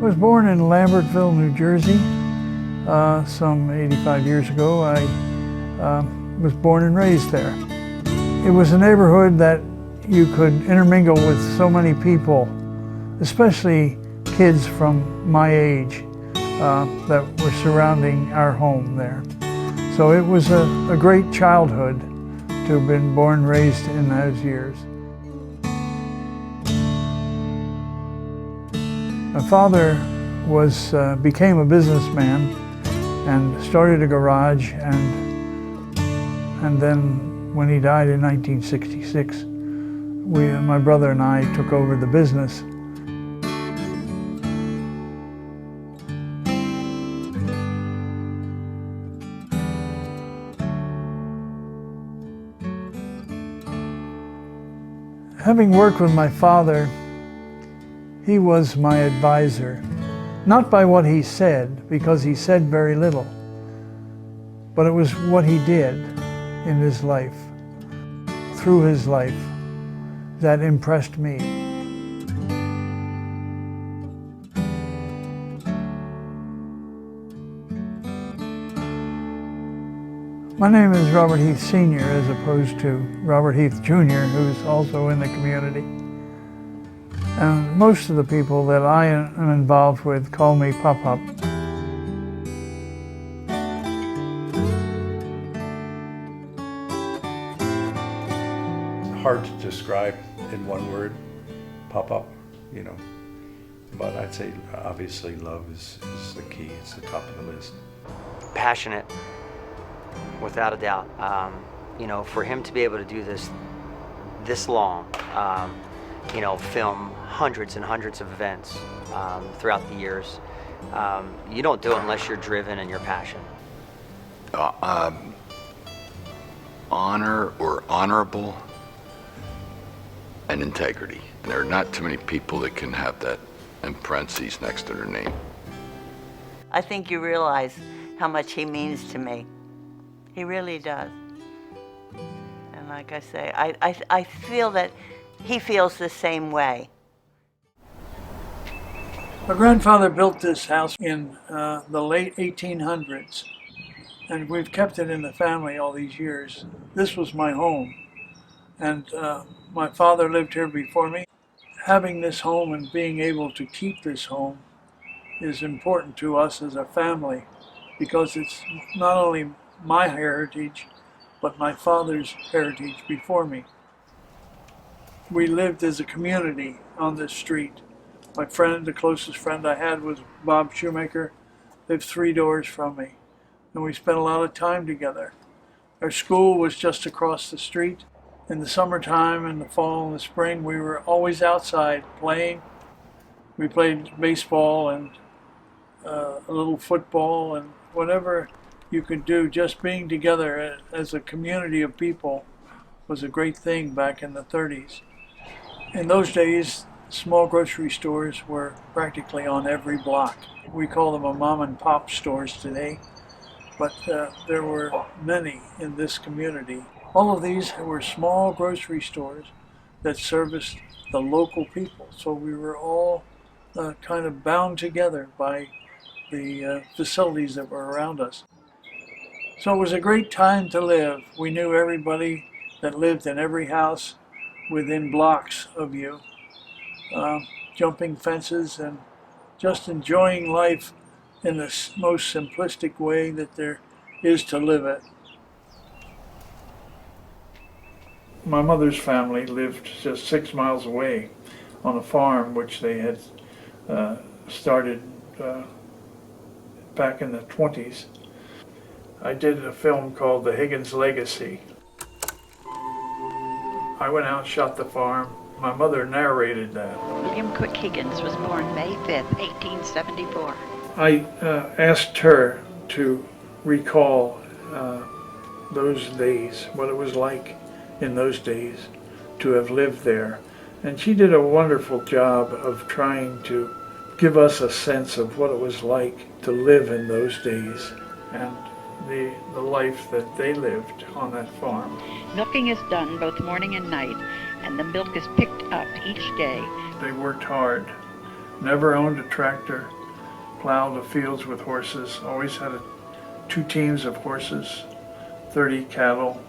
I was born in Lambertville, New Jersey, some 85 years ago. I was born and raised there. It was a neighborhood that you could intermingle with so many people, especially kids from my age that were surrounding our home there. So it was a great childhood to have been born and raised in those years. My father became a businessman and started a garage, and then when he died in 1966, my brother and I took over the business. Having worked with my father, he was my advisor, not by what he said, because he said very little, but it was what he did in his life, through his life, that impressed me. My name is Robert Heath Sr. as opposed to Robert Heath Jr., who's also in the community. And most of the people that I am involved with call me Pop-Up. Hard to describe in one word, Pop-Up, you know. But I'd say obviously love is the key, it's the top of the list. Passionate, without a doubt. You know, for him to be able to do this long, you know, film hundreds and hundreds of events throughout the years. You don't do it unless you're driven and you're passionate. Honor or honorable and integrity. There are not too many people that can have that in parentheses next to their name. I think you realize how much he means to me. He really does. And like I say, I feel that he feels the same way. My grandfather built this house in the late 1800s, and we've kept it in the family all these years. This was my home, and my father lived here before me. Having this home and being able to keep this home is important to us as a family, because it's not only my heritage, but my father's heritage before me. We lived as a community on this street. My friend, the closest friend I had, was Bob Shoemaker, lived 3 doors from me, and we spent a lot of time together. Our school was just across the street. In the summertime, in the fall and the spring, we were always outside playing. We played baseball and a little football and whatever you could do. Just being together as a community of people was a great thing back in the 30s. In those days, small grocery stores were practically on every block. We call them a mom and pop stores today, but there were many in this community. All of these were small grocery stores that serviced the local people. So we were all kind of bound together by the facilities that were around us. So it was a great time to live. We knew everybody that lived in every house within blocks of you, jumping fences and just enjoying life in the most simplistic way that there is to live it. My mother's family lived just 6 miles away on a farm which they had started back in the 20s. I did a film called The Higgins Legacy. I went out and shot the farm. My mother narrated that. William Quick Higgins was born May 5th, 1874. I asked her to recall those days, what it was like in those days to have lived there. And she did a wonderful job of trying to give us a sense of what it was like to live in those days and the life that they lived on that farm. Milking is done both morning and night, and the milk is picked up each day. They worked hard Never owned a tractor, plowed the fields with horses, always had two teams of horses, 30 cattle,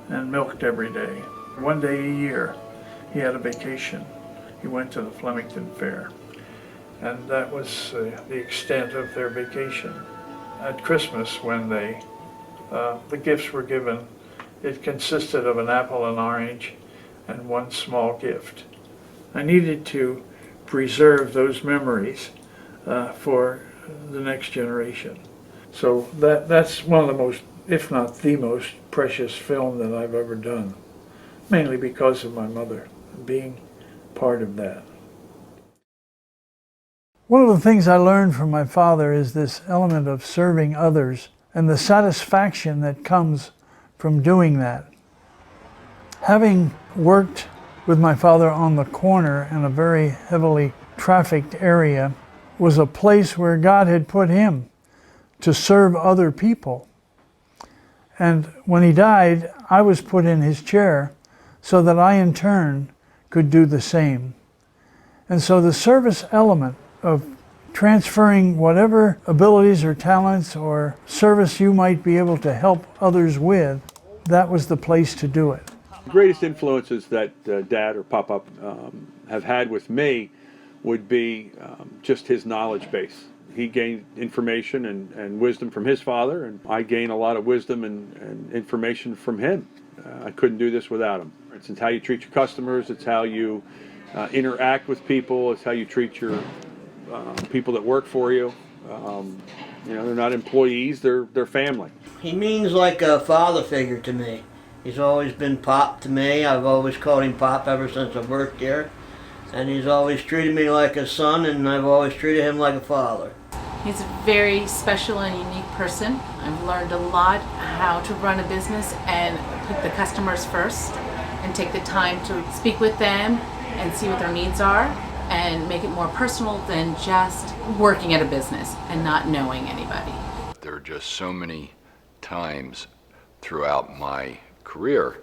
and milked every day. One day a year, he had a vacation. He went to the Flemington Fair, and that was the extent of their vacation. At Christmas, when the gifts were given, it consisted of an apple and orange and one small gift. I needed to preserve those memories for the next generation. So that's one of the most, if not the most, precious film that I've ever done, mainly because of my mother being part of that. One of the things I learned from my father is this element of serving others and the satisfaction that comes from doing that. Having worked with my father on the corner in a very heavily trafficked area was a place where God had put him to serve other people. And when he died, I was put in his chair so that I in turn could do the same. And so the service element of transferring whatever abilities or talents or service you might be able to help others with, that was the place to do it. The greatest influences that Dad or Pop-Up have had with me would be just his knowledge base. He gained information and wisdom from his father, and I gain a lot of wisdom and information from him. I couldn't do this without him. It's how you treat your customers, it's how you interact with people, it's how you treat your people that work for you. They're not employees, they're family. He means like a father figure to me. He's always been Pop to me. I've always called him Pop ever since I've worked here. And he's always treated me like a son, and I've always treated him like a father. He's a very special and unique person. I've learned a lot how to run a business and put the customers first and take the time to speak with them and see what their needs are and make it more personal than just working at a business and not knowing anybody. There are just so many times throughout my career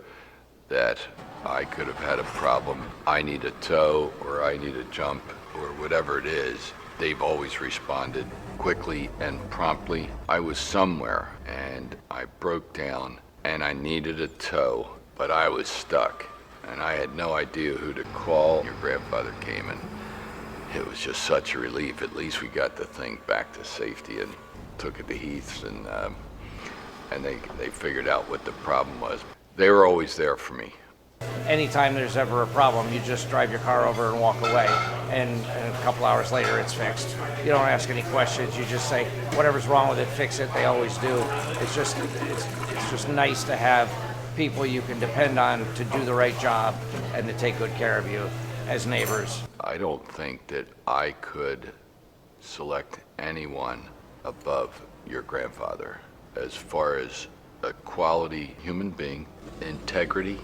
that I could have had a problem. I need a tow or I need a jump or whatever it is. They've always responded quickly and promptly. I was somewhere and I broke down and I needed a tow, but I was stuck and I had no idea who to call. Your grandfather came and it was just such a relief. At least we got the thing back to safety and took it to Heath's and they figured out what the problem was. They were always there for me. Anytime there's ever a problem, you just drive your car over and walk away, and a couple hours later it's fixed. You don't ask any questions, you just say, whatever's wrong with it, fix it. They always do. It's just nice to have people you can depend on to do the right job and to take good care of you as neighbors. I don't think that I could select anyone above your grandfather as far as a quality human being, integrity,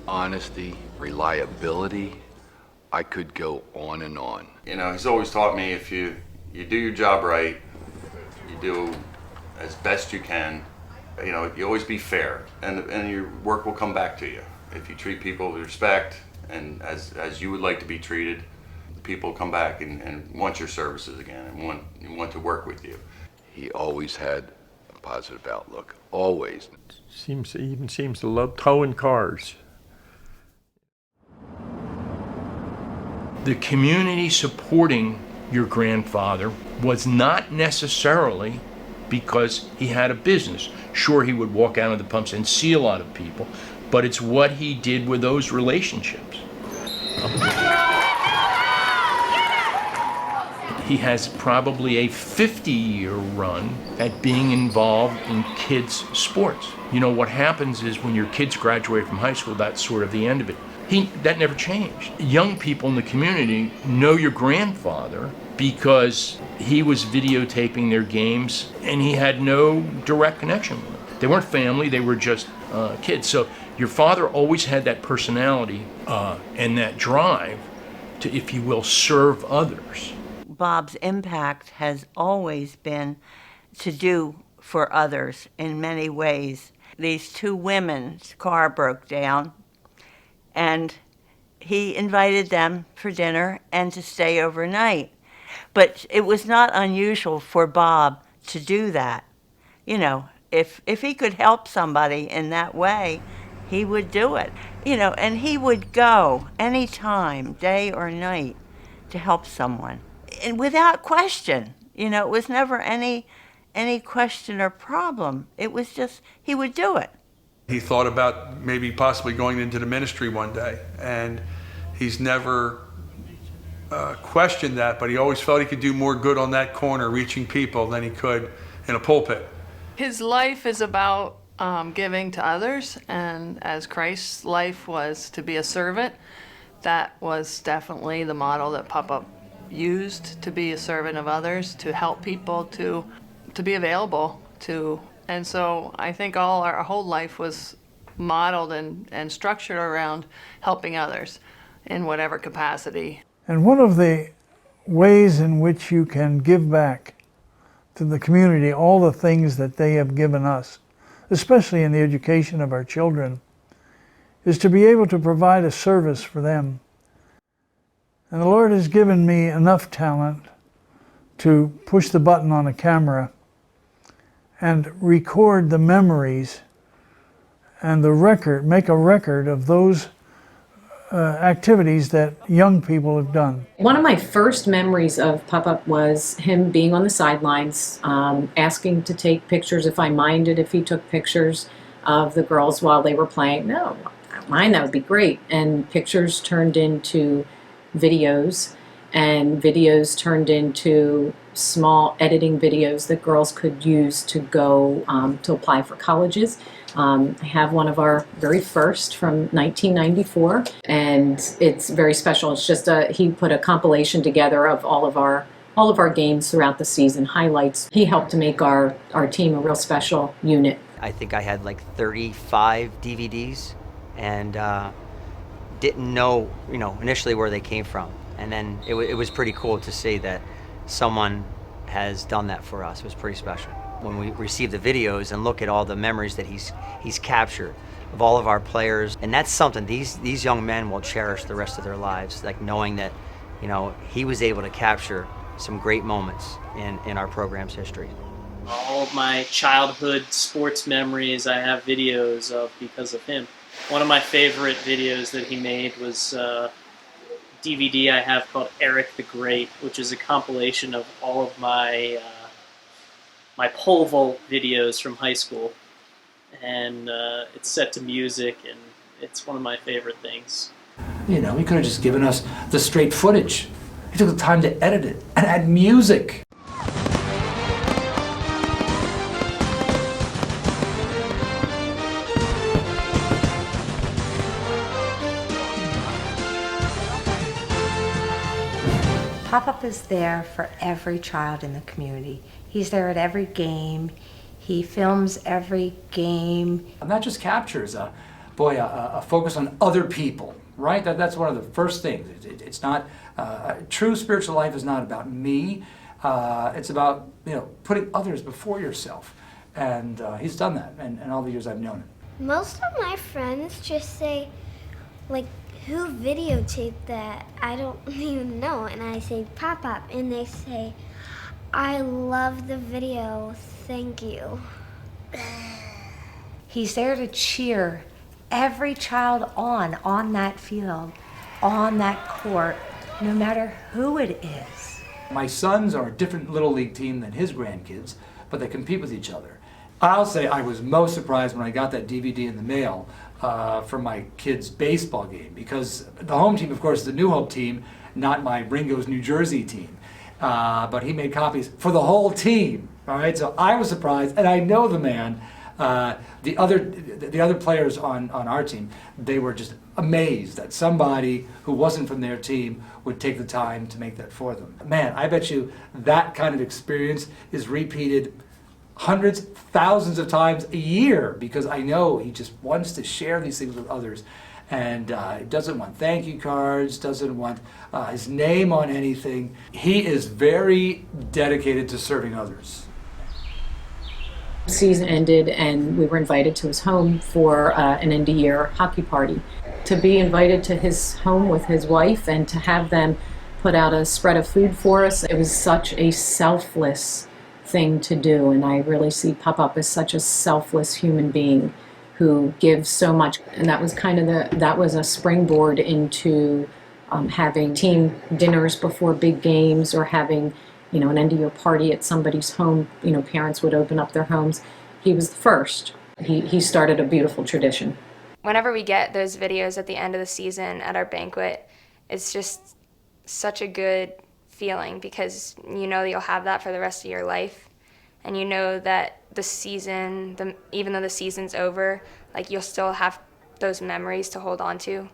honesty, reliability. I could go on and on. You know, he's always taught me if you do your job right, you do as best you can, you know, you always be fair and your work will come back to you. If you treat people with respect and as you would like to be treated, people come back and want your services again and want to work with you. He always had a positive outlook, always. He even seems to love towing cars. The community supporting your grandfather was not necessarily because he had a business. Sure, he would walk out of the pumps and see a lot of people, but it's what he did with those relationships. He has probably a 50-year run at being involved in kids' sports. You know, what happens is when your kids graduate from high school, that's sort of the end of it. That never changed. Young people in the community know your grandfather because he was videotaping their games and he had no direct connection with them. They weren't family, they were just kids. So your father always had that personality and that drive to, if you will, serve others. Bob's impact has always been to do for others in many ways. These two women's car broke down, and he invited them for dinner and to stay overnight. But it was not unusual for Bob to do that. You know, if he could help somebody in that way, he would do it. You know, and he would go anytime, day or night, to help someone. And without question. You know, it was never any question or problem. It was just, he would do it. He thought about maybe possibly going into the ministry one day, and he's never questioned that, but he always felt he could do more good on that corner, reaching people, than he could in a pulpit. His life is about giving to others, and as Christ's life was to be a servant, that was definitely the model that Papa used, to be a servant of others, to help people, to be available to. And so I think our whole life was modeled and structured around helping others in whatever capacity. And one of the ways in which you can give back to the community all the things that they have given us, especially in the education of our children, is to be able to provide a service for them. And the Lord has given me enough talent to push the button on a camera and record the memories and make a record of those activities that young people have done. One of my first memories of Pop-Up was him being on the sidelines, asking to take pictures if I minded if he took pictures of the girls while they were playing. No, I don't mind, that would be great. And pictures turned into videos, and videos turned into small editing videos that girls could use to go to apply for colleges. I have one of our very first from 1994, and it's very special. It's just he put a compilation together of all of our games throughout the season, highlights. He helped to make our team a real special unit. I think I had like 35 DVDs, and didn't know, initially where they came from. And then it was pretty cool to see that someone has done that for us. It was pretty special. When we receive the videos and look at all the memories that he's captured of all of our players, and that's something these young men will cherish the rest of their lives, like knowing that, he was able to capture some great moments in our program's history. All of my childhood sports memories I have videos of because of him. One of my favorite videos that he made was DVD I have called Eric the Great, which is a compilation of all of my my pole vault videos from high school, and it's set to music, and it's one of my favorite things. He could have just given us the straight footage. He took the time to edit it and add music. Pop-Up is there for every child in the community. He's there at every game. He films every game. And that just captures a focus on other people, right? That's one of the first things. It's not, true spiritual life is not about me. It's about, putting others before yourself. And he's done that in all the years I've known him. Most of my friends just say, like, who videotaped that? I don't even know. And I say, Pop-Up. And they say, I love the video. Thank you. He's there to cheer every child on that field, on that court, no matter who it is. My sons are a different Little League team than his grandkids, but they compete with each other. I'll say I was most surprised when I got that DVD in the mail from my kid's baseball game, because the home team, of course, is the New Hope team, not my Ringo's New Jersey team. But he made copies for the whole team. All right, so I was surprised, and I know the man. The other players on our team, they were just amazed that somebody who wasn't from their team would take the time to make that for them. Man, I bet you that kind of experience is repeated hundreds, thousands of times a year, because I know he just wants to share these things with others. And he doesn't want thank you cards, doesn't want his name on anything. He is very dedicated to serving others. The season ended and we were invited to his home for an end-of-year hockey party. To be invited to his home with his wife and to have them put out a spread of food for us. It was such a selfless thing to do, and I really see Pop-Up as such a selfless human being who gives so much. And that was kind of that was a springboard into having team dinners before big games, or having, an end of year party at somebody's home. Parents would open up their homes. He was the first. He started a beautiful tradition. Whenever we get those videos at the end of the season at our banquet, it's just such a good feeling, because you'll have that for the rest of your life, and you know that the season, even though the season's over, like, you'll still have those memories to hold on to.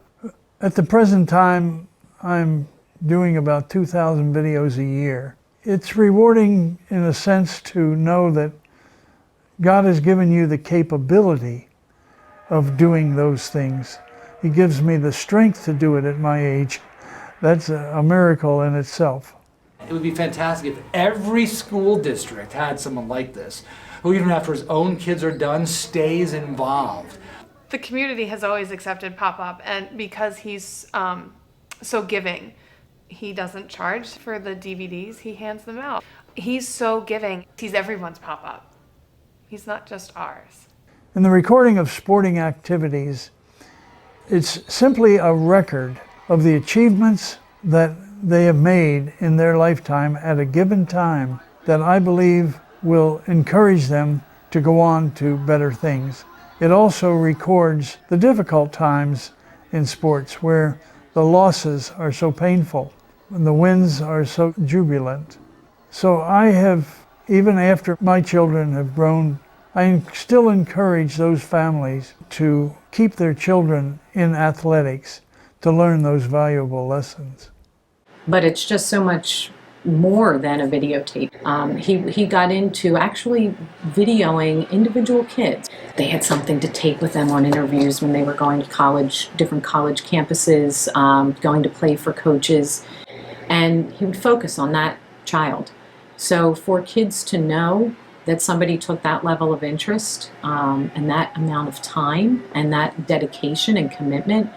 At the present time, I'm doing about 2,000 videos a year. It's rewarding in a sense to know that God has given you the capability of doing those things. He gives me the strength to do it at my age. That's a miracle in itself. It would be fantastic if every school district had someone like this, who even after his own kids are done, stays involved. The community has always accepted Pop-Up, and because he's so giving, he doesn't charge for the DVDs, he hands them out. He's so giving. He's everyone's Pop-Up. He's not just ours. In the recording of sporting activities, it's simply a record of the achievements that they have made in their lifetime at a given time that I believe will encourage them to go on to better things. It also records the difficult times in sports where the losses are so painful and the wins are so jubilant. So I have, even after my children have grown, I still encourage those families to keep their children in athletics to learn those valuable lessons. But it's just so much more than a videotape. He got into actually videoing individual kids. They had something to take with them on interviews when they were going to college, different college campuses, going to play for coaches, and he would focus on that child. So for kids to know that somebody took that level of interest and that amount of time and that dedication and commitment,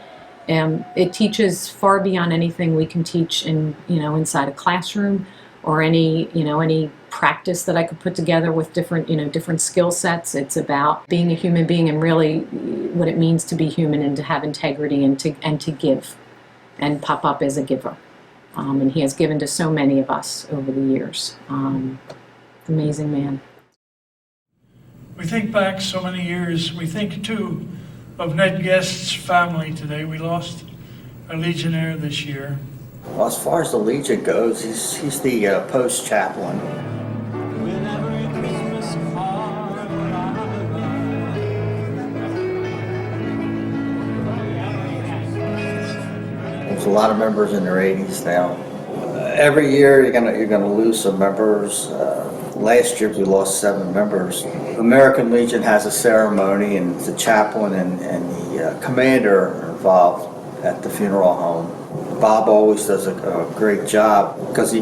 it teaches far beyond anything we can teach in, inside a classroom, or any practice that I could put together with different skill sets. It's about being a human being and really what it means to be human and to have integrity and to give. And Pop-Up is a giver, and he has given to so many of us over the years. Amazing man. We think back so many years. We think too of Ned Guest's family today. We lost a Legionnaire this year. Well, as far as the Legion goes, he's the post chaplain. There's a lot of members in their 80s now. Every year you're gonna lose some members. Last year we lost 7 members. American Legion has a ceremony, and the chaplain and the commander are involved at the funeral home. Bob always does a great job because he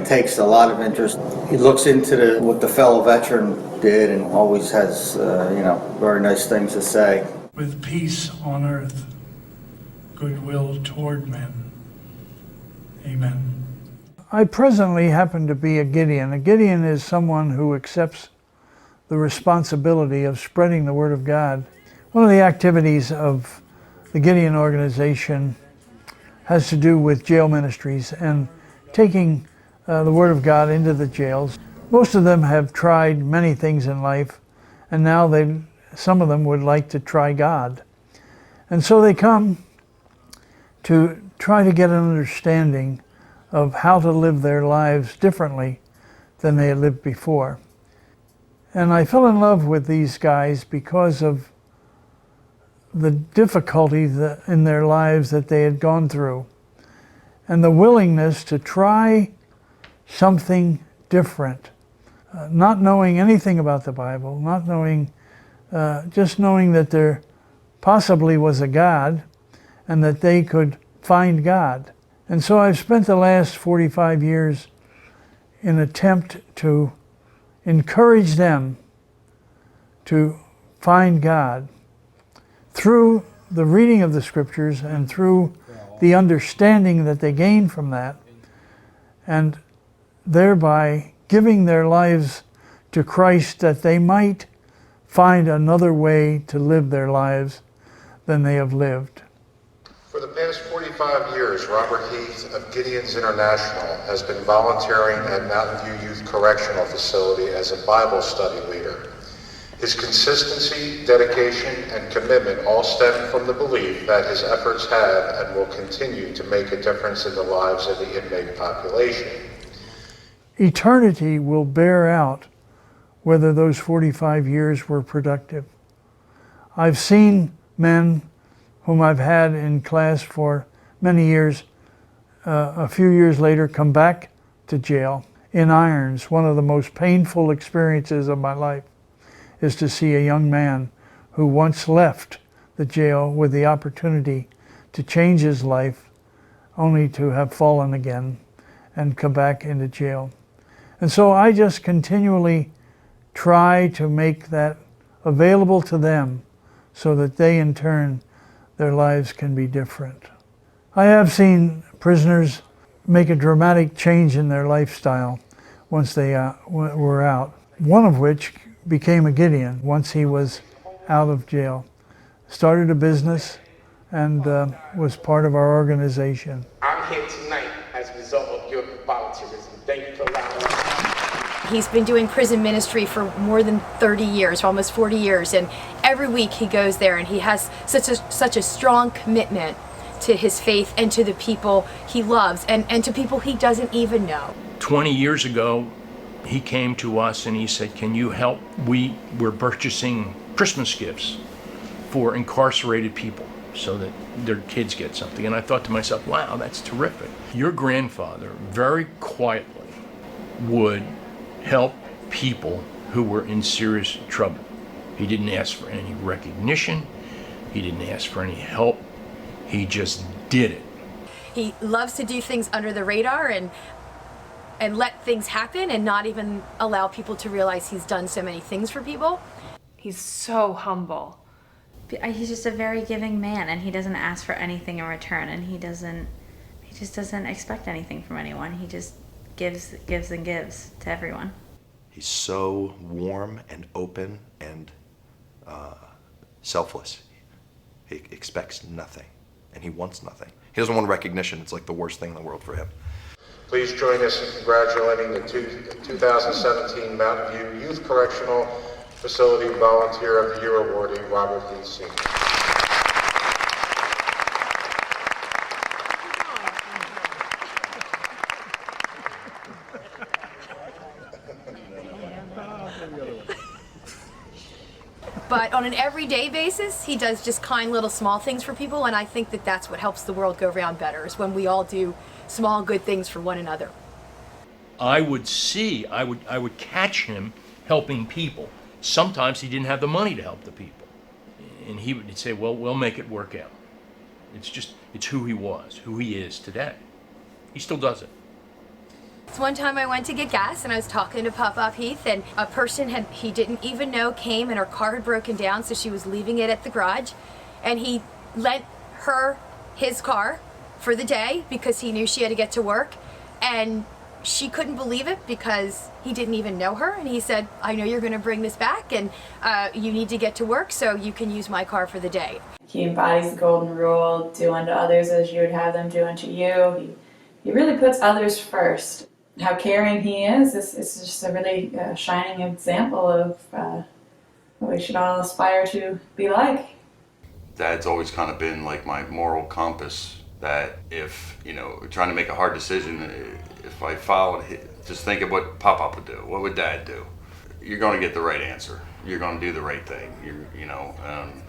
takes a lot of interest. He looks into what the fellow veteran did and always has very nice things to say. With peace on earth, goodwill toward men. Amen. I presently happen to be a Gideon. A Gideon is someone who accepts the responsibility of spreading the Word of God. One of the activities of the Gideon organization has to do with jail ministries and taking the Word of God into the jails. Most of them have tried many things in life, and now some of them would like to try God. And so they come to try to get an understanding of how to live their lives differently than they had lived before. And I fell in love with these guys because of the difficulty in their lives that they had gone through, and the willingness to try something different, not knowing anything about the Bible, not knowing, just knowing that there possibly was a God and that they could find God. And so I've spent the last 45 years in an attempt to encourage them to find God through the reading of the scriptures and through the understanding that they gain from that, and thereby giving their lives to Christ that they might find another way to live their lives than they have lived. For the past 45 years, Robert Heath of Gideon's International has been volunteering at Mountain View Youth Correctional Facility as a Bible study leader. His consistency, dedication, and commitment all stem from the belief that his efforts have and will continue to make a difference in the lives of the inmate population. Eternity will bear out whether those 45 years were productive. I've seen men whom I've had in class for many years, a few years later come back to jail in irons. One of the most painful experiences of my life is to see a young man who once left the jail with the opportunity to change his life, only to have fallen again and come back into jail. And so I just continually try to make that available to them so that they in turn, their lives can be different. I have seen prisoners make a dramatic change in their lifestyle once they were out. One of which became a Gideon once he was out of jail. Started a business and was part of our organization. I'm here tonight as a result of your volunteerism. Thank you for allowing me. He's been doing prison ministry for more than 30 years, almost 40 years, and every week he goes there and he has such a strong commitment to his faith and to the people he loves and to people he doesn't even know. 20 years ago, he came to us and he said, "Can you help? We were purchasing Christmas gifts for incarcerated people so that their kids get something." And I thought to myself, wow, that's terrific. Your grandfather very quietly would help people who were in serious trouble. He didn't ask for any recognition. He didn't ask for any help. He just did it. He loves to do things under the radar and let things happen and not even allow people to realize he's done so many things for people. He's so humble. He's just a very giving man, and he doesn't ask for anything in return, and he just doesn't expect anything from anyone. He just gives and gives to everyone. He's so warm and open and selfless. He expects nothing, and he wants nothing. He doesn't want recognition. It's like the worst thing in the world for him. Please join us in congratulating the 2017 Mountain View Youth Correctional Facility Volunteer of the Year awardee, Robert Heath Sr. But on an everyday basis, he does just kind little small things for people, and I think that that's what helps the world go round better, is when we all do small good things for one another. I would catch him helping people. Sometimes he didn't have the money to help the people. And he would say, well, we'll make it work out. It's who he was, who he is today. He still does it. So one time I went to get gas and I was talking to Pop Heath, and a person he didn't even know came and her car had broken down, so she was leaving it at the garage, and he lent her his car for the day because he knew she had to get to work, and she couldn't believe it because he didn't even know her, and he said, "I know you're going to bring this back, and you need to get to work, so you can use my car for the day." He embodies the golden rule: do unto others as you would have them do unto you. He really puts others first. How caring he is just a really shining example of what we should all aspire to be like. Dad's always kind of been like my moral compass, that if, trying to make a hard decision, if I followed, just think of what Pop would do. What would Dad do? You're going to get the right answer. You're going to do the right thing.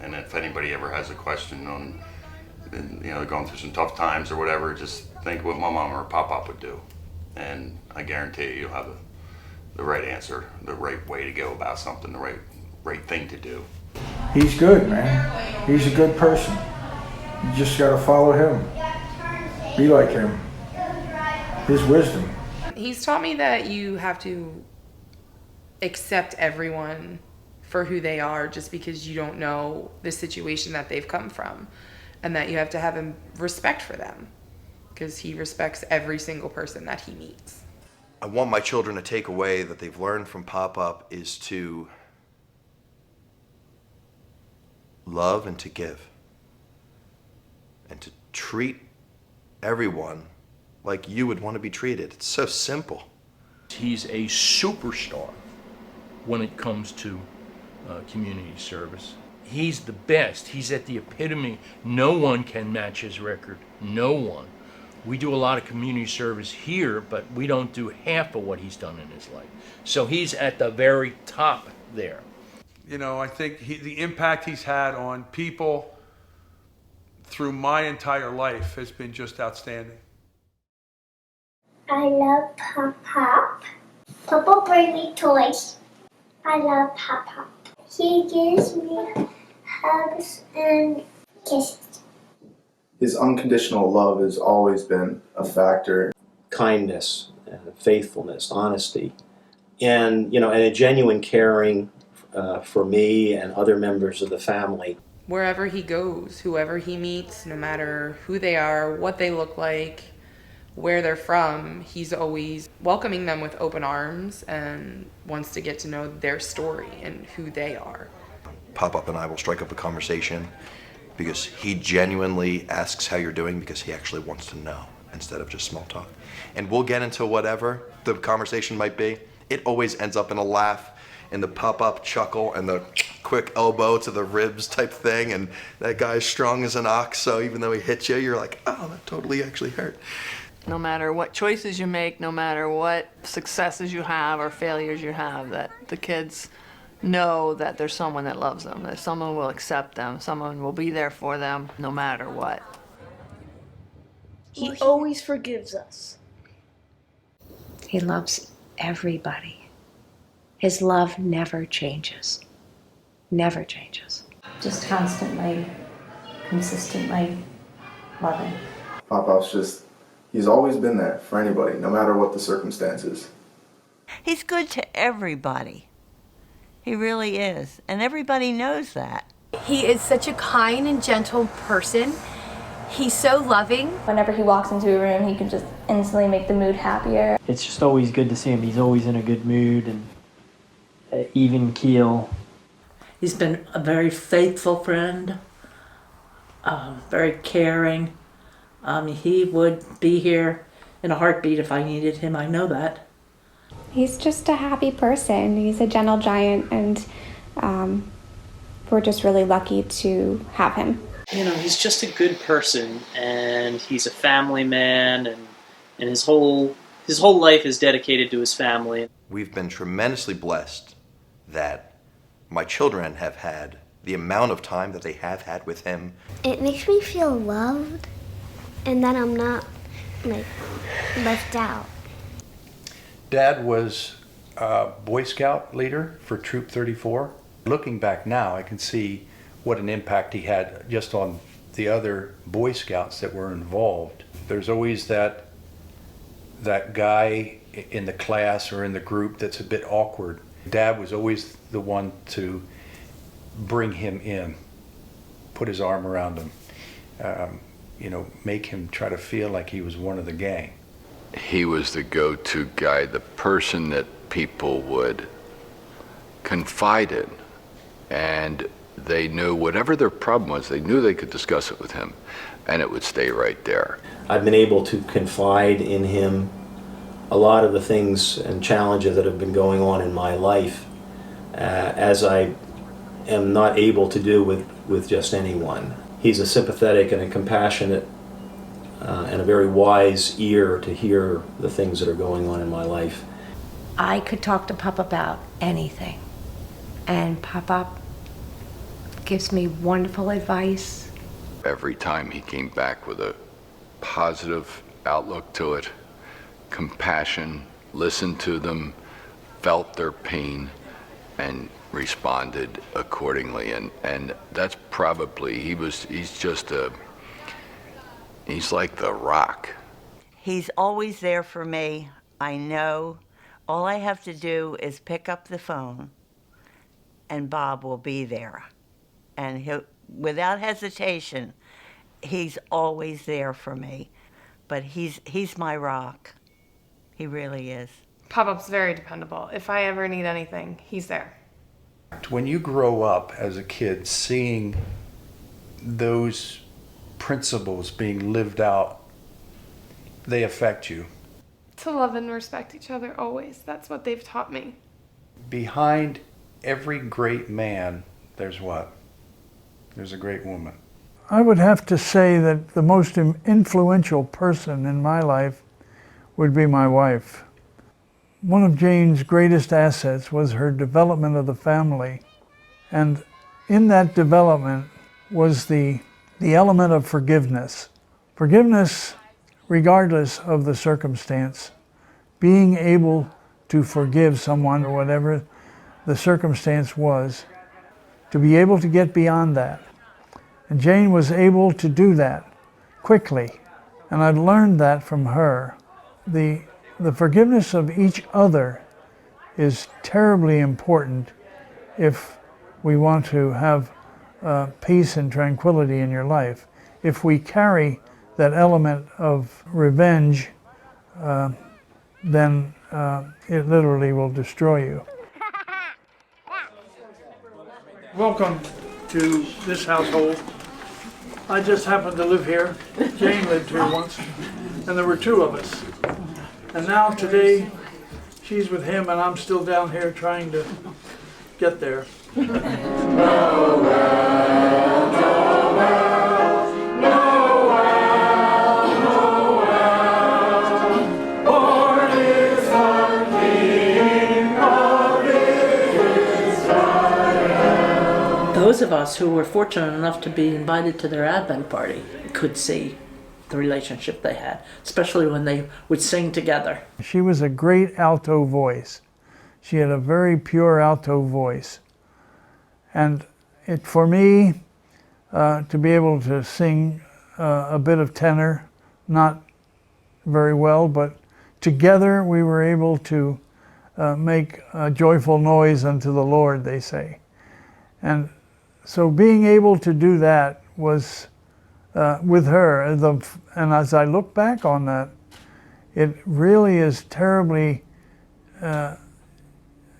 And if anybody ever has a question on, going through some tough times or whatever, just think what my mom or Pop would do. And I guarantee you'll have the right answer, the right way to go about something, the right thing to do. He's good, man. He's a good person. You just got to follow him. Be like him. His wisdom. He's taught me that you have to accept everyone for who they are just because you don't know the situation that they've come from, and that you have to have respect for them. because he respects every single person that he meets. I want my children to take away that they've learned from Pop-Up is to love and to give. And to treat everyone like you would want to be treated. It's so simple. He's a superstar when it comes to community service. He's the best. He's at the epitome. No one can match his record. No one. We do a lot of community service here, but we don't do half of what he's done in his life. So he's at the very top there. You know, I think the impact he's had on people through my entire life has been just outstanding. I love Pop-Pop. Papa brings me toys. I love Pop-Pop. He gives me hugs and kisses. His unconditional love has always been a factor. Kindness, faithfulness, honesty, and and a genuine caring for me and other members of the family. Wherever he goes, whoever he meets, no matter who they are, what they look like, where they're from, he's always welcoming them with open arms and wants to get to know their story and who they are. Pop-Up and I will strike up a conversation because he genuinely asks how you're doing because he actually wants to know instead of just small talk. And we'll get into whatever the conversation might be. It always ends up in a laugh, in the Pop-Up chuckle and the quick elbow to the ribs type thing, and that guy's strong as an ox, so even though he hits you, you're like, oh, that totally actually hurt. No matter what choices you make, no matter what successes you have or failures you have, that the kids know that there's someone that loves them, that someone will accept them, someone will be there for them no matter what. He always forgives us. He loves everybody. His love never changes. Never changes. Just constantly, consistently loving. Pop-Up's he's always been there for anybody, no matter what the circumstances. He's good to everybody. He really is. And everybody knows that. He is such a kind and gentle person. He's so loving. Whenever he walks into a room, he can just instantly make the mood happier. It's just always good to see him. He's always in a good mood and even keel. He's been a very faithful friend, very caring. He would be here in a heartbeat if I needed him. I know that. He's just a happy person. He's a gentle giant, and we're just really lucky to have him. You know, he's just a good person, and he's a family man, and his whole life is dedicated to his family. We've been tremendously blessed that my children have had the amount of time that they have had with him. It makes me feel loved, and that I'm not, left out. Dad was a Boy Scout leader for Troop 34. Looking back now, I can see what an impact he had just on the other Boy Scouts that were involved. There's always that guy in the class or in the group that's a bit awkward. Dad was always the one to bring him in, put his arm around him, make him try to feel like he was one of the gang. He was the go-to guy, the person that people would confide in, and they knew whatever their problem was, they knew they could discuss it with him, and it would stay right there. I've been able to confide in him a lot of the things and challenges that have been going on in my life, as I am not able to do with just anyone. He's a sympathetic and a compassionate and a very wise ear to hear the things that are going on in my life. I could talk to Pop about anything, and Pop gives me wonderful advice. Every time he came back with a positive outlook to it, compassion, listened to them, felt their pain, and responded accordingly. And that's probably, he's like the Rock. He's always there for me. I know. All I have to do is pick up the phone and Bob will be there. And he'll, without hesitation, he's always there for me. but he's my rock. He really is. Pop-Up's very dependable. If I ever need anything, he's there. When you grow up as a kid, seeing those principles being lived out, they affect you. To love and respect each other always. That's what they've taught me. Behind every great man, there's what? There's a great woman. I would have to say that the most influential person in my life would be my wife. One of Jane's greatest assets was her development of the family. And in that development was the element of forgiveness. Forgiveness regardless of the circumstance. Being able to forgive someone or whatever the circumstance was. To be able to get beyond that. And Jane was able to do that quickly. And I've learned that from her. The forgiveness of each other is terribly important if we want to have peace and tranquility in your life. If we carry that element of revenge, then it literally will destroy you. Welcome to this household. I just happened to live here. Jane lived here once, and there were two of us. And now today, she's with him, and I'm still down here trying to get there. Those of us who were fortunate enough to be invited to their Advent party could see the relationship they had, especially when they would sing together. She was a great alto voice. She had a very pure alto voice. And for me, to be able to sing a bit of tenor, not very well, but together we were able to make a joyful noise unto the Lord, they say. And so being able to do that was with her, and as I look back on that, it really is terribly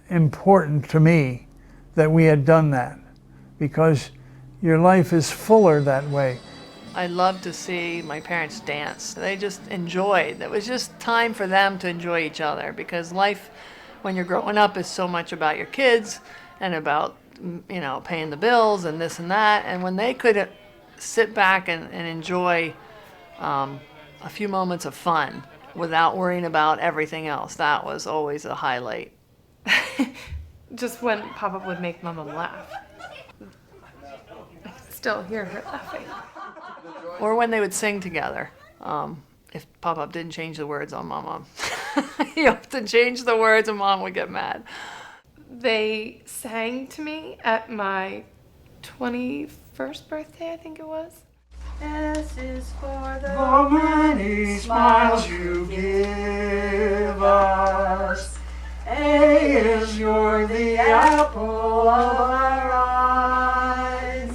important to me that we had done that, because your life is fuller that way. I love to see my parents dance. They just enjoyed. It was just time for them to enjoy each other, because life, when you're growing up, is so much about your kids and about, you know, paying the bills and this and that. And when they could sit back and enjoy a few moments of fun without worrying about everything else, that was always a highlight. Just when Papa would make Mama laugh. I can still hear her laughing. Or when they would sing together. If Papa didn't change the words on Mama. He often changed the words and Mom would get mad. They sang to me at my 21st birthday, I think it was. S is for the many smiles you give us. A is you're the apple of our eyes.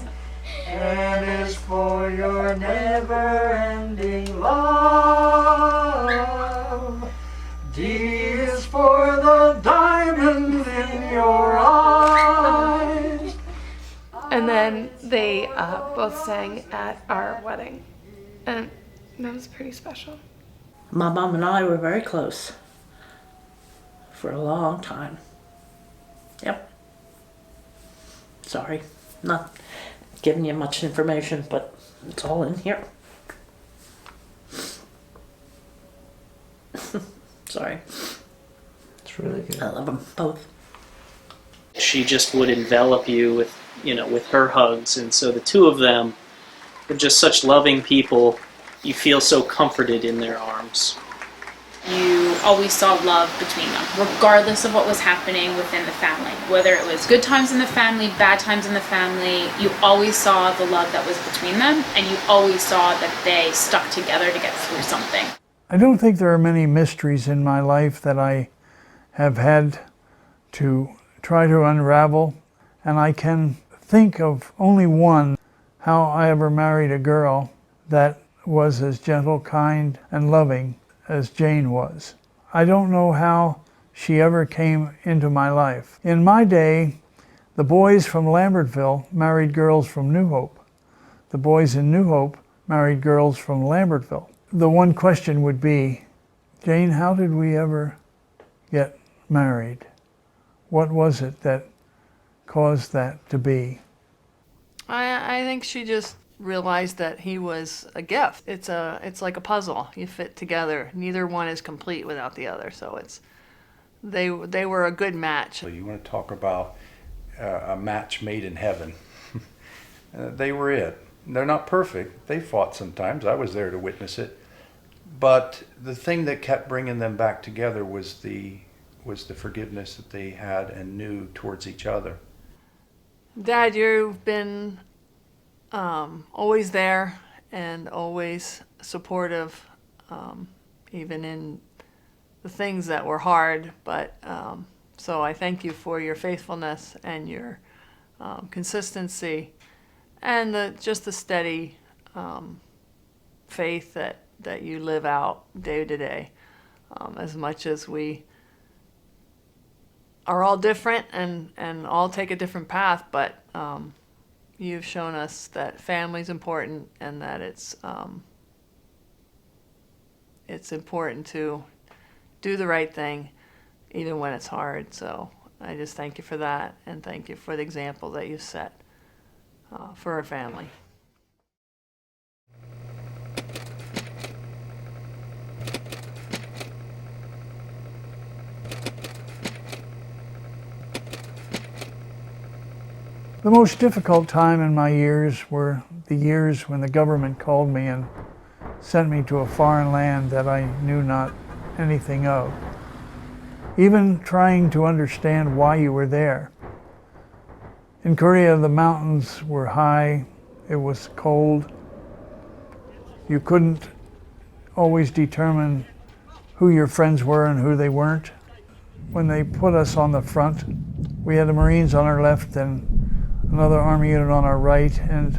N is for your never-ending love. D is for the diamond in your eyes. And then they both sang at our wedding. And that was pretty special. My mom and I were very close for a long time. Yep. Sorry, not giving you much information, but it's all in here. Sorry. It's really good. I love them both. She just would envelop you with, you know, with her hugs, and so the two of them are just such loving people. You feel so comforted in their arms. You always saw love between them, regardless of what was happening within the family. Whether it was good times in the family, bad times in the family, you always saw the love that was between them, and you always saw that they stuck together to get through something. I don't think there are many mysteries in my life that I have had to try to unravel, and I can think of only one, how I ever married a girl that was as gentle, kind, and loving as Jane was. I don't know how she ever came into my life. In my day, the boys from Lambertville married girls from New Hope. The boys in New Hope married girls from Lambertville. The one question would be, Jane, how did we ever get married? What was it that caused that to be? I think she just realized that he was a gift. It's like a puzzle. You fit together. Neither one is complete without the other. So they were a good match. So you want to talk about a match made in heaven? They were it. They're not perfect. They fought sometimes. I was there to witness it. But the thing that kept bringing them back together was the forgiveness that they had and knew towards each other. Dad, you've been always there and always supportive, even in the things that were hard. But so I thank you for your faithfulness and your consistency and just the steady faith that you live out day to day. As much as we are all different and all take a different path, but you've shown us that family's important and that it's important to do the right thing even when it's hard. So I just thank you for that, and thank you for the example that you set for our family. The most difficult time in my years were the years when the government called me and sent me to a foreign land that I knew not anything of. Even trying to understand why you were there. In Korea, the mountains were high, it was cold. You couldn't always determine who your friends were and who they weren't. When they put us on the front, we had the Marines on our left and another Army unit on our right, and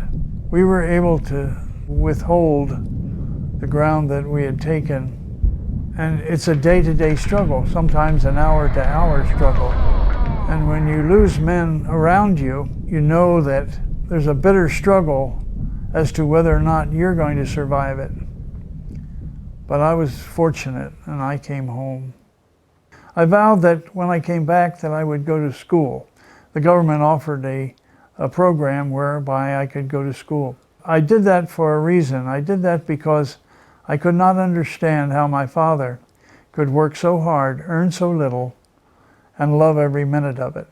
we were able to withhold the ground that we had taken. And it's a day-to-day struggle, sometimes an hour-to-hour struggle. And when you lose men around you, you know that there's a bitter struggle as to whether or not you're going to survive it. But I was fortunate, and I came home. I vowed that when I came back that I would go to school. The government offered a program whereby I could go to school. I did that for a reason. I did that because I could not understand how my father could work so hard, earn so little, and love every minute of it.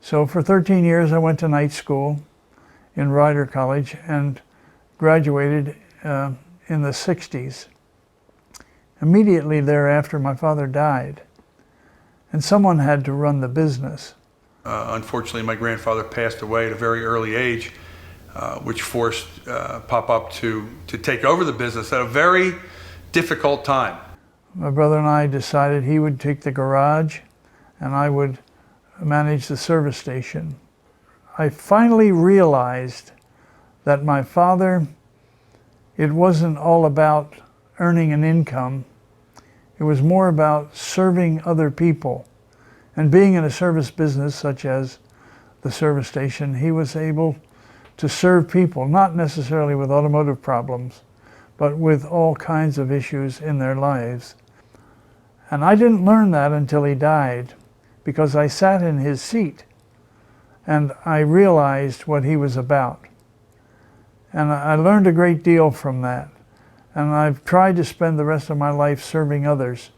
So for 13 years I went to night school in Rider College and graduated in the 60s. Immediately thereafter my father died, and someone had to run the business. Unfortunately, my grandfather passed away at a very early age, which forced Pop-Up to take over the business at a very difficult time. My brother and I decided he would take the garage and I would manage the service station. I finally realized that my father, it wasn't all about earning an income. It was more about serving other people. And being in a service business such as the service station, he was able to serve people, not necessarily with automotive problems, but with all kinds of issues in their lives. And I didn't learn that until he died, because I sat in his seat and I realized what he was about. And I learned a great deal from that. And I've tried to spend the rest of my life serving others.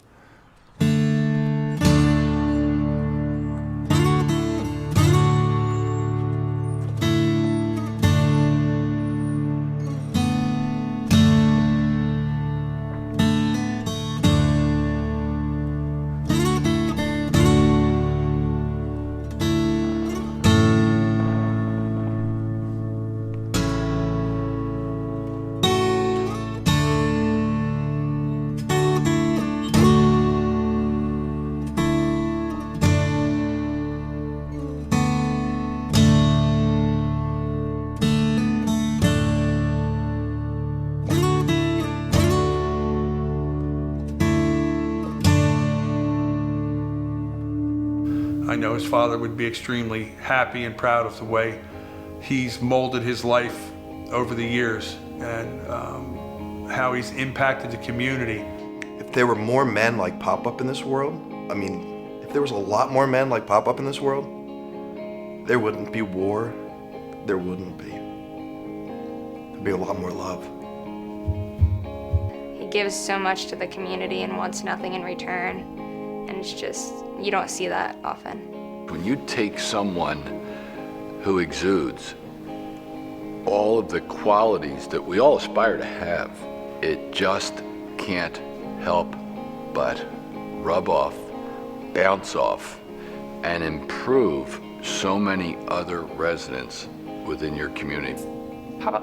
I know his father would be extremely happy and proud of the way he's molded his life over the years and how he's impacted the community. If there were more men like Pop-Up in this world, I mean, if there was a lot more men like Pop-Up in this world, there wouldn't be war, there wouldn't be. There'd be a lot more love. He gives so much to the community and wants nothing in return, and it's just, you don't see that often. When you take someone who exudes all of the qualities that we all aspire to have, it just can't help but rub off, bounce off, and improve so many other residents within your community.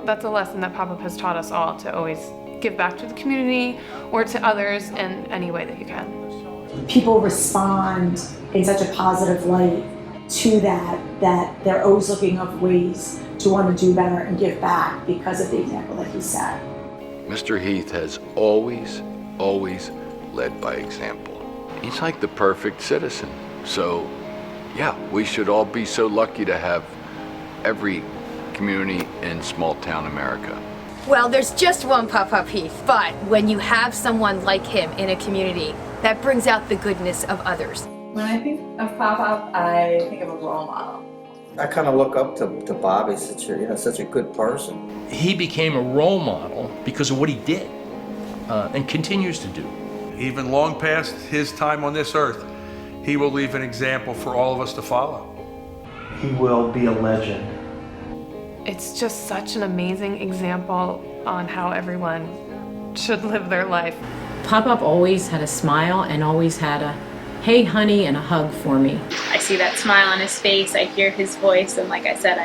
That's a lesson that Pop-Up has taught us all, to always give back to the community or to others in any way that you can. People respond in such a positive light to that they're always looking up ways to want to do better and give back because of the example that he set. Mr. Heath has always led by example. He's like the perfect citizen. So, yeah, we should all be so lucky to have every community in small town America. Well, there's just one Pop-Up Heath, but when you have someone like him in a community, that brings out the goodness of others. When I think of Pop-Up, I think of a role model. I kind of look up to Bob. He's such a good person. He became a role model because of what he did and continues to do. Even long past his time on this earth, he will leave an example for all of us to follow. He will be a legend. It's just such an amazing example on how everyone should live their life. Pop-Up always had a smile and always had a hey honey and a hug for me. I see that smile on his face, I hear his voice, and like I said,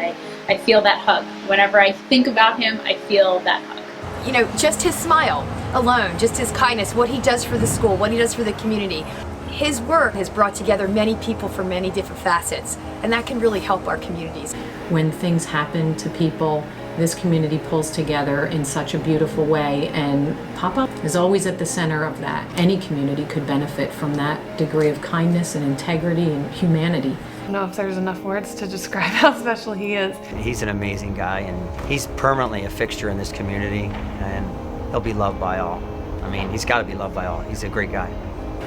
I feel that hug. Whenever I think about him, I feel that hug. You know, just his smile alone, just his kindness, what he does for the school, what he does for the community. His work has brought together many people from many different facets, and that can really help our communities. When things happen to people, this community pulls together in such a beautiful way, and Pop-Up is always at the center of that. Any community could benefit from that degree of kindness and integrity and humanity. I don't know if there's enough words to describe how special he is. He's an amazing guy, and he's permanently a fixture in this community, and he'll be loved by all. I mean, he's got to be loved by all. He's a great guy.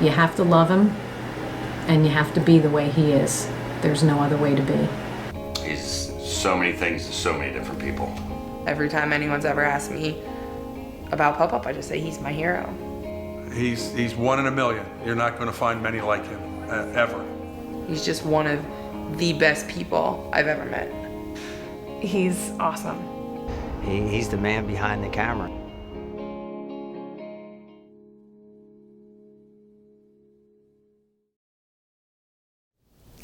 You have to love him, and you have to be the way he is. There's no other way to be. He's so many things to so many different people. Every time anyone's ever asked me about Pop-Up, I just say he's my hero. He's one in a million. You're not going to find many like him, ever. He's just one of the best people I've ever met. He's awesome. He's the man behind the camera.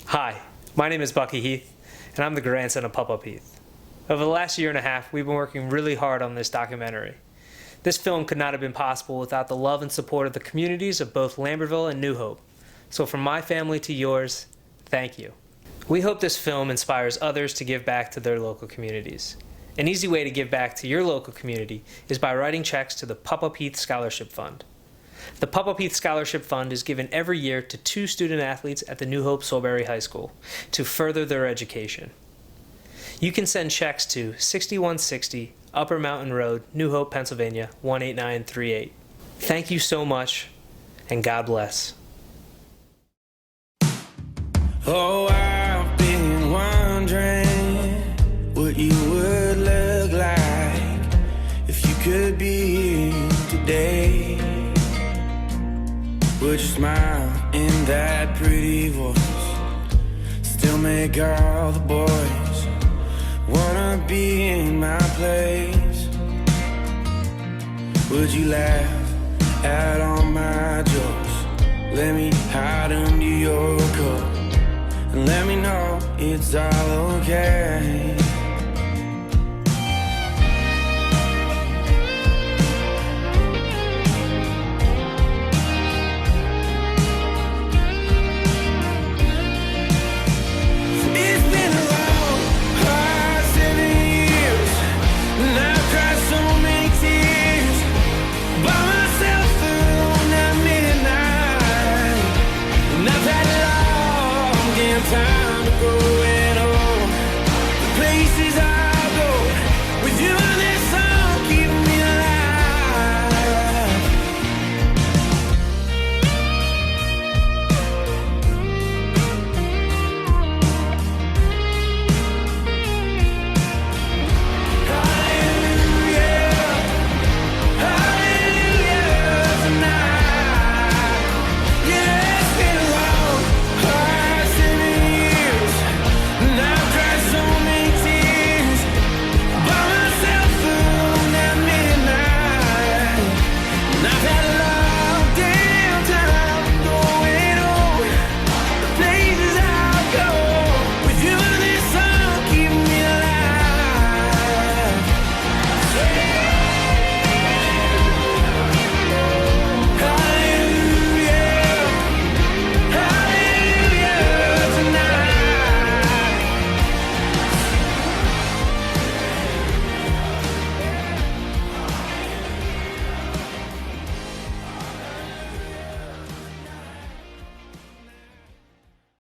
Hi, my name is Bucky Heath, and I'm the grandson of Pop-Up Heath. Over the last year and a half, we've been working really hard on this documentary. This film could not have been possible without the love and support of the communities of both Lambertville and New Hope. So from my family to yours, thank you. We hope this film inspires others to give back to their local communities. An easy way to give back to your local community is by writing checks to the Pop-Up Heath Scholarship Fund. The Pop-Up Heath Scholarship Fund is given every year to 2 student athletes at the New Hope Solebury High School to further their education. You can send checks to 6160 Upper Mountain Road, New Hope, Pennsylvania, 18938. Thank you so much, and God bless. Oh, I've been wondering what you would look like if you could be here today. Would your smile in that pretty voice still make all the boys wanna be in my place? Would you laugh at all my jokes? Let me hide under your coat and let me know it's all okay.